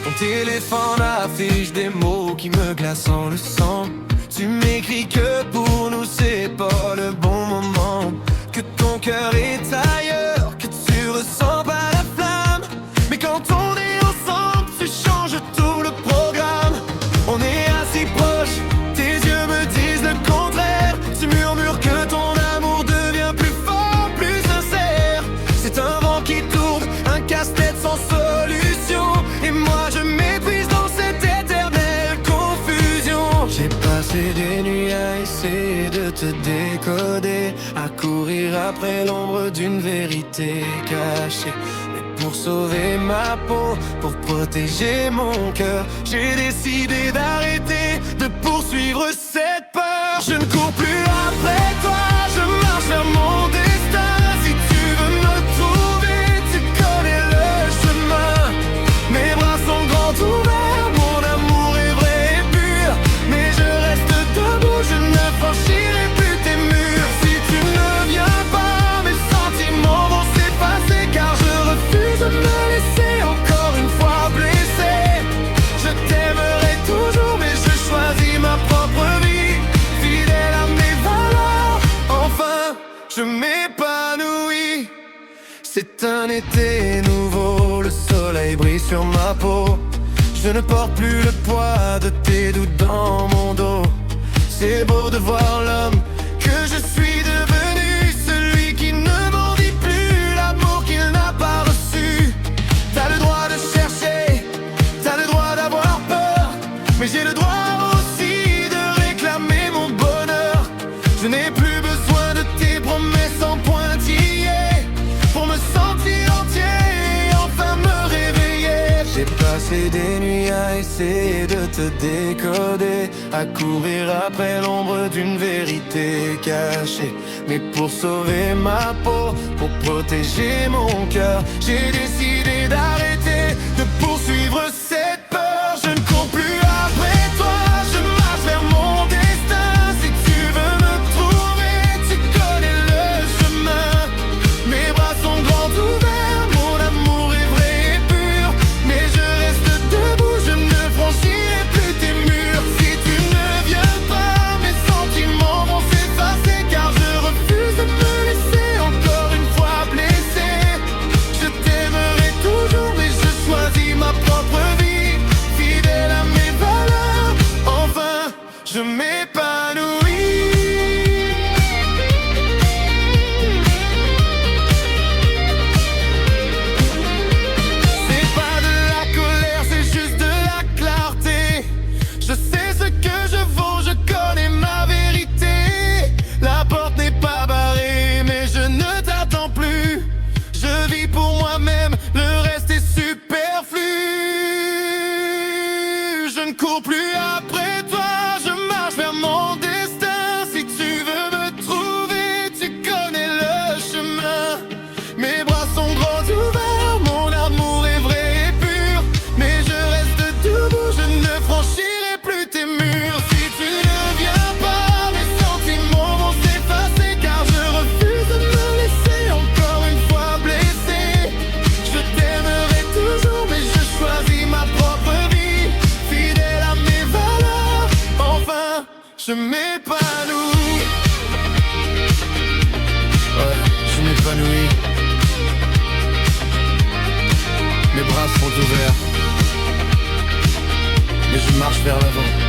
Ton téléphone affiche des mots qui me glacent en le sang. Tu m'écris que pour nous c'est pas le bon moment, que ton cœur est ailleurs, que tu ressens pas la flamme. Mais quand on est ensemble, tu changes tout le programme. On est assez proches, tes yeux me disent le contraire. Tu murmures que ton amour devient plus fort, plus sincère. C'est un vent qui tourne, un casse-tête sans solution. Et moi je m'épuise dans cette éternelle confusion. J'ai passé des nuits à essayer de te décoder, à courir après l'ombre d'une vérité cachée. Mais pour sauver ma peau, pour protéger mon cœur, j'ai décidé d'arrêter de poursuivre cette peur. Je ne cours plus après toi, je marche vers mon destin. Si tu veux me trouver, tu connais le chemin. Mes bras sont grands ouverts, mon amour est vrai et pur. Mais je reste debout, je ne franchirai plus tes murs. Si tu ne viens pas, mes sentiments vont s'effacer, car je refuse de me laisser encore une fois blessé. Je t'aimerai toujours, mais je choisis ma propre vie, fidèle à mes valeurs. Enfin, je m'épanouis. C'est un été nouveau, le soleil brille sur ma peau. Je ne porte plus le poids de tes doutes dans mon dos. C'est beau de voir l'homme que je suis devenu, celui qui ne mendie plus l'amour qu'il n'a pas reçu. T'as le droit de chercher, t'as le droit d'avoir peur, mais j'ai le droit aussi de réclamer mon bonheur. Je n'ai plus besoin de tes promesses en pointillés pour me sentir entier et enfin me réveiller. J'ai passé des nuits à essayer de te décoder, à courir après l'ombre d'une vérité cachée. Mais pour sauver ma peau, pour protéger mon cœur, j'ai décidé d'arrêter de poursuivre cette peur. Je ne cours plus après toi, je marche vers mon destin. Si tu veux me trouver, tu connais le chemin. Mes bras sont grands ouverts, mon amour est vrai et pur. Mais je reste debout, je ne franchirai plus tes murs. Si tu ne viens pas, mes sentiments vont s'effacer, car je refuse de me laisser encore une fois blessé. Je t'aimerai toujours, mais je choisis ma propre vie, fidèle à mes valeurs. Enfin, je m'épanouis. C'est pas de la colère, c'est juste de la clarté. Je sais ce que je vaux, je connais ma vérité. La porte n'est pas barrée, mais je ne t'attends plus. Je vis pour moi-même, le reste est superflu. Je ne cours plus après toi, je marche vers mon destin. Si tu veux me trouver, tu connais le chemin. Mes bras sont grands ouverts, mon amour est vrai et pur. Mais je reste debout, je ne franchirai plus tes murs. Si tu ne viens pas, mes sentiments vont s'effacer, car je refuse de me laisser encore une fois blessé. Je t'aimerai toujours, mais je choisis ma propre vie, fidèle à mes valeurs. Enfin, je m'épanouis. Ouais, je m'épanouis. Mes bras sont ouverts, mais je marche vers l'avant.